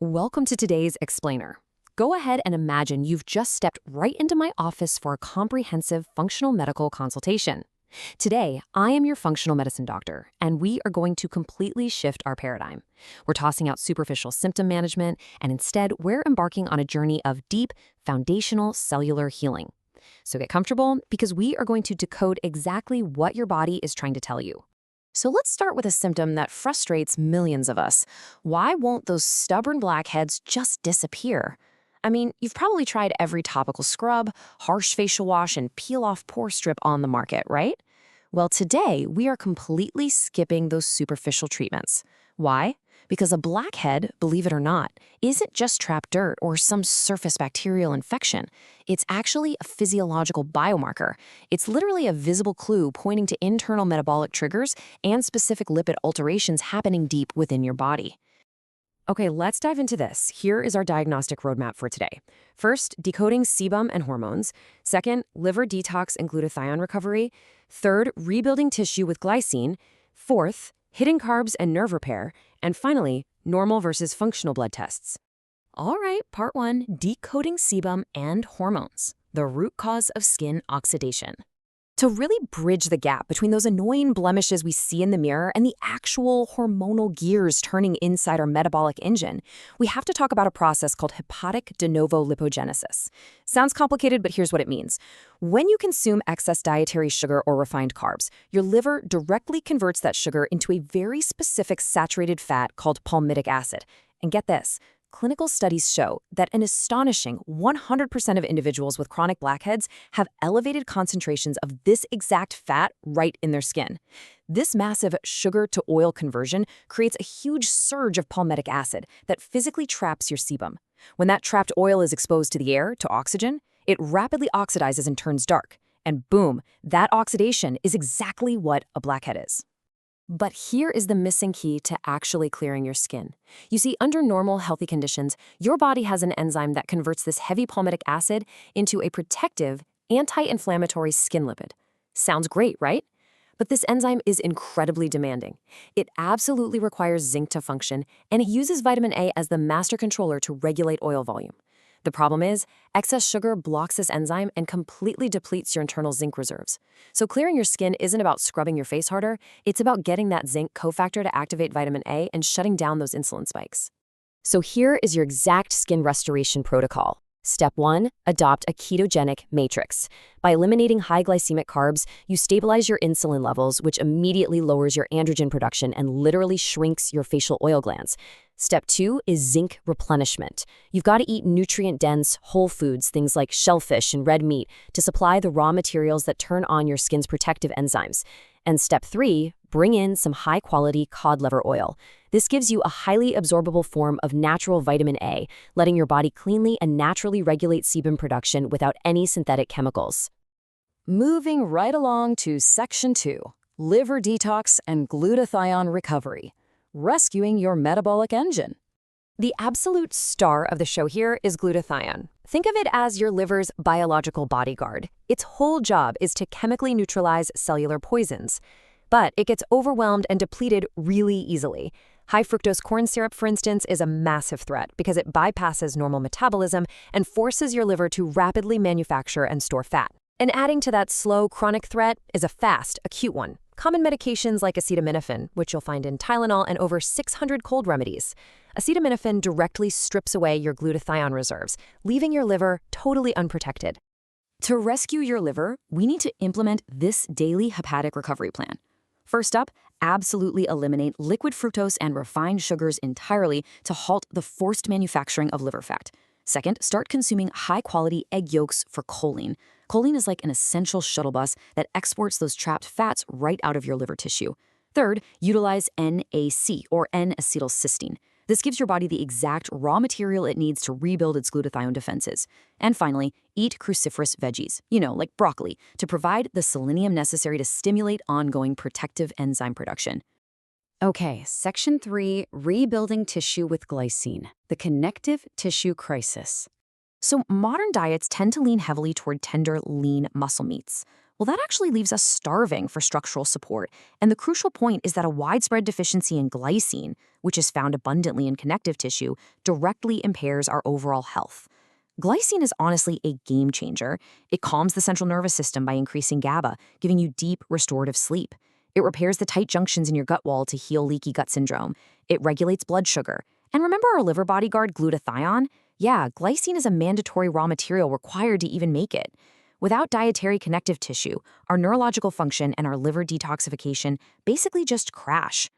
Welcome to today's Explainer. Go ahead and imagine you've just stepped right into my office for a comprehensive functional medical consultation. Today, I am your functional medicine doctor, and we are going to completely shift our paradigm. We're tossing out superficial symptom management, and instead, we're embarking on a journey of deep, foundational cellular healing. So get comfortable, because we are going to decode exactly what your body is trying to tell you. So let's start with a symptom that frustrates millions of us. Why won't those stubborn blackheads just disappear? I mean, you've probably tried every topical scrub, harsh facial wash, and peel-off pore strip on the market, right? Well, today, we are completely skipping those superficial treatments. Why? Because a blackhead, believe it or not, isn't just trapped dirt or some surface bacterial infection. It's actually a physiological biomarker. It's literally a visible clue pointing to internal metabolic triggers and specific lipid alterations happening deep within your body. Okay, let's dive into this. Here is our diagnostic roadmap for today. First, decoding sebum and hormones. Second, liver detox and glutathione recovery. Third, rebuilding tissue with glycine. Fourth, hidden carbs and nerve repair. And finally, normal versus functional blood tests. All right, part one, decoding sebum and hormones, the root cause of skin oxidation. To really bridge the gap between those annoying blemishes we see in the mirror and the actual hormonal gears turning inside our metabolic engine, we have to talk about a process called hepatic de novo lipogenesis. Sounds complicated, but here's what it means. When you consume excess dietary sugar or refined carbs, your liver directly converts that sugar into a very specific saturated fat called palmitic acid. And get this. Clinical studies show that an astonishing 100% of individuals with chronic blackheads have elevated concentrations of this exact fat right in their skin. This massive sugar-to-oil conversion creates a huge surge of palmitic acid that physically traps your sebum. When that trapped oil is exposed to the air, to oxygen, it rapidly oxidizes and turns dark. And boom, that oxidation is exactly what a blackhead is. But here is the missing key to actually clearing your skin. You see, under normal, healthy conditions, your body has an enzyme that converts this heavy palmitic acid into a protective, anti-inflammatory skin lipid. Sounds great, right? But this enzyme is incredibly demanding. It absolutely requires zinc to function, and it uses vitamin A as the master controller to regulate oil volume. The problem is, excess sugar blocks this enzyme and completely depletes your internal zinc reserves. So clearing your skin isn't about scrubbing your face harder, it's about getting that zinc cofactor to activate vitamin A and shutting down those insulin spikes. So here is your exact skin restoration protocol. Step 1, adopt a ketogenic matrix. By eliminating high glycemic carbs, you stabilize your insulin levels, which immediately lowers your androgen production and literally shrinks your facial oil glands. Step 2 is zinc replenishment. You've got to eat nutrient-dense whole foods, things like shellfish and red meat, to supply the raw materials that turn on your skin's protective enzymes. And step 3, bring in some high-quality cod liver oil. This gives you a highly absorbable form of natural vitamin A, letting your body cleanly and naturally regulate sebum production without any synthetic chemicals. Moving right along to Section 2, liver detox and glutathione recovery. Rescuing your metabolic engine. The absolute star of the show here is glutathione. Think of it as your liver's biological bodyguard. Its whole job is to chemically neutralize cellular poisons. But it gets overwhelmed and depleted really easily. High fructose corn syrup, for instance, is a massive threat because it bypasses normal metabolism and forces your liver to rapidly manufacture and store fat. And adding to that slow, chronic threat is a fast, acute one. Common medications like acetaminophen, which you'll find in Tylenol and over 600 cold remedies. Acetaminophen directly strips away your glutathione reserves, leaving your liver totally unprotected. To rescue your liver, we need to implement this daily hepatic recovery plan. First up, absolutely eliminate liquid fructose and refined sugars entirely to halt the forced manufacturing of liver fat. Second, start consuming high-quality egg yolks for choline. Choline is like an essential shuttle bus that exports those trapped fats right out of your liver tissue. Third, utilize NAC, or N-acetylcysteine. This gives your body the exact raw material it needs to rebuild its glutathione defenses. And finally, eat cruciferous veggies, like broccoli, to provide the selenium necessary to stimulate ongoing protective enzyme production. Okay, Section 3, rebuilding tissue with glycine, the connective tissue crisis. So modern diets tend to lean heavily toward tender, lean muscle meats. Well, that actually leaves us starving for structural support. And the crucial point is that a widespread deficiency in glycine, which is found abundantly in connective tissue, directly impairs our overall health. Glycine is honestly a game changer. It calms the central nervous system by increasing GABA, giving you deep, restorative sleep. It repairs the tight junctions in your gut wall to heal leaky gut syndrome. It regulates blood sugar. And remember our liver bodyguard, glutathione? Yeah, glycine is a mandatory raw material required to even make it. Without dietary connective tissue, our neurological function and our liver detoxification basically just crash.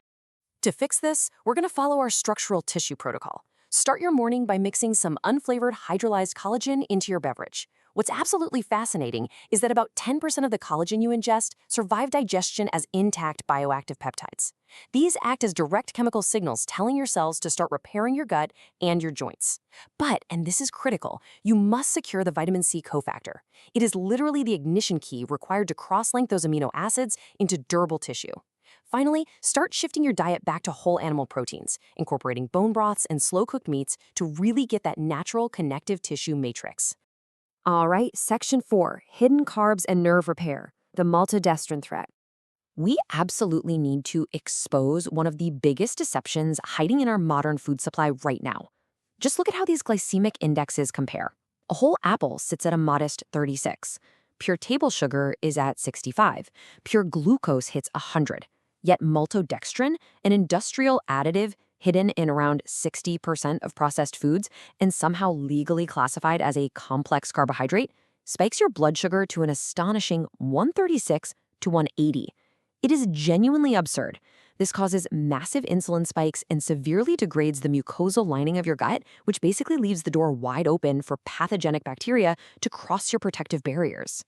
To fix this, we're going to follow our structural tissue protocol. Start your morning by mixing some unflavored hydrolyzed collagen into your beverage. What's absolutely fascinating is that about 10% of the collagen you ingest survive digestion as intact bioactive peptides. These act as direct chemical signals telling your cells to start repairing your gut and your joints. But, and this is critical, you must secure the vitamin C cofactor. It is literally the ignition key required to cross-link those amino acids into durable tissue. Finally, start shifting your diet back to whole animal proteins, incorporating bone broths and slow-cooked meats to really get that natural connective tissue matrix. All right, Section 4, Hidden Carbs and Nerve Repair, the maltodextrin threat. We absolutely need to expose one of the biggest deceptions hiding in our modern food supply right now. Just look at how these glycemic indexes compare. A whole apple sits at a modest 36. Pure table sugar is at 65. Pure glucose hits 100. Yet maltodextrin, an industrial additive hidden in around 60% of processed foods and somehow legally classified as a complex carbohydrate, spikes your blood sugar to an astonishing 136 to 180. It is genuinely absurd. This causes massive insulin spikes and severely degrades the mucosal lining of your gut, which basically leaves the door wide open for pathogenic bacteria to cross your protective barriers.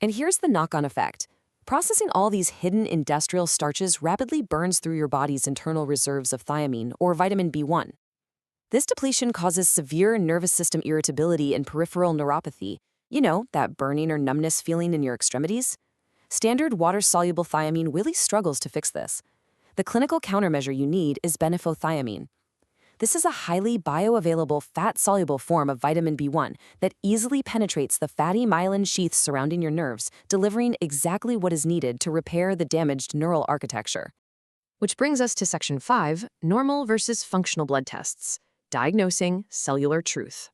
And here's the knock-on effect. Processing all these hidden industrial starches rapidly burns through your body's internal reserves of thiamine or vitamin B1. This depletion causes severe nervous system irritability and peripheral neuropathy. You know, that burning or numbness feeling in your extremities? Standard water-soluble thiamine really struggles to fix this. The clinical countermeasure you need is benefothiamine. This is a highly bioavailable fat-soluble form of vitamin B1 that easily penetrates the fatty myelin sheaths surrounding your nerves, delivering exactly what is needed to repair the damaged neural architecture. Which brings us to Section 5, Normal versus Functional Blood Tests, Diagnosing Cellular Truth.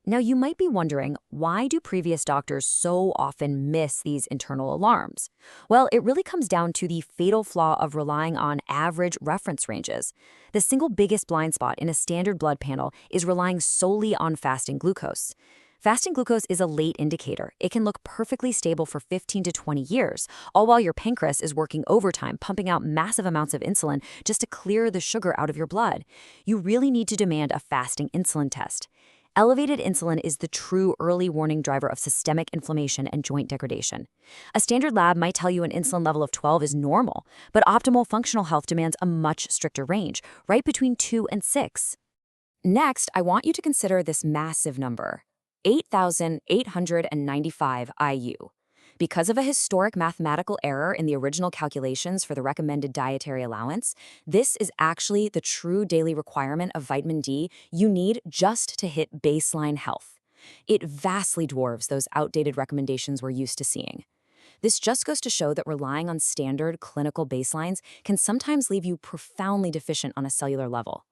Now, you might be wondering, why do previous doctors so often miss these internal alarms? Well, it really comes down to the fatal flaw of relying on average reference ranges. The single biggest blind spot in a standard blood panel is relying solely on fasting glucose. Fasting glucose is a late indicator. It can look perfectly stable for 15 to 20 years, all while your pancreas is working overtime, pumping out massive amounts of insulin just to clear the sugar out of your blood. You really need to demand a fasting insulin test. Elevated insulin is the true early warning driver of systemic inflammation and joint degradation. A standard lab might tell you an insulin level of 12 is normal, but optimal functional health demands a much stricter range, right between 2 and 6. Next, I want you to consider this massive number, 8,895 IU. Because of a historic mathematical error in the original calculations for the recommended dietary allowance, this is actually the true daily requirement of vitamin D you need just to hit baseline health. It vastly dwarfs those outdated recommendations we're used to seeing. This just goes to show that relying on standard clinical baselines can sometimes leave you profoundly deficient on a cellular level.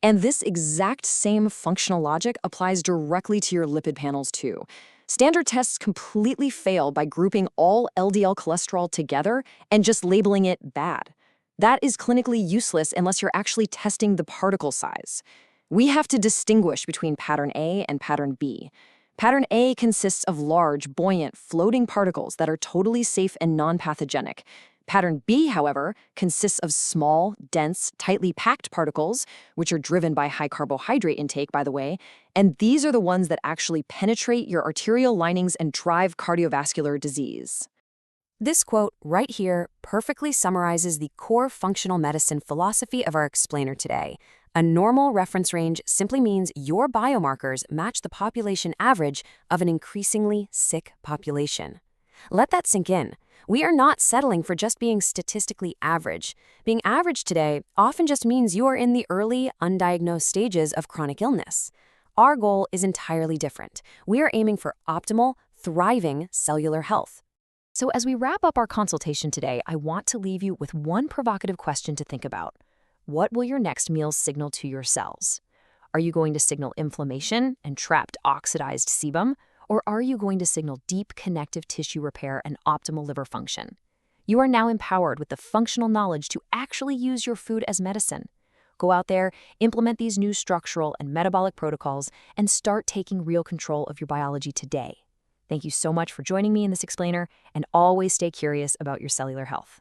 And this exact same functional logic applies directly to your lipid panels too. Standard tests completely fail by grouping all LDL cholesterol together and just labeling it bad. That is clinically useless unless you're actually testing the particle size. We have to distinguish between pattern A and pattern B. Pattern A consists of large, buoyant, floating particles that are totally safe and non-pathogenic. Pattern B, however, consists of small, dense, tightly packed particles, which are driven by high carbohydrate intake, by the way, and these are the ones that actually penetrate your arterial linings and drive cardiovascular disease. This quote right here perfectly summarizes the core functional medicine philosophy of our explainer today. A normal reference range simply means your biomarkers match the population average of an increasingly sick population. Let that sink in. We are not settling for just being statistically average. Being average today often just means you are in the early, undiagnosed stages of chronic illness. Our goal is entirely different. We are aiming for optimal, thriving cellular health. So as we wrap up our consultation today, I want to leave you with one provocative question to think about. What will your next meal signal to your cells? Are you going to signal inflammation and trapped oxidized sebum, or are you going to signal deep connective tissue repair and optimal liver function? You are now empowered with the functional knowledge to actually use your food as medicine. Go out there, implement these new structural and metabolic protocols, and start taking real control of your biology today. Thank you so much for joining me in this explainer, and always stay curious about your cellular health.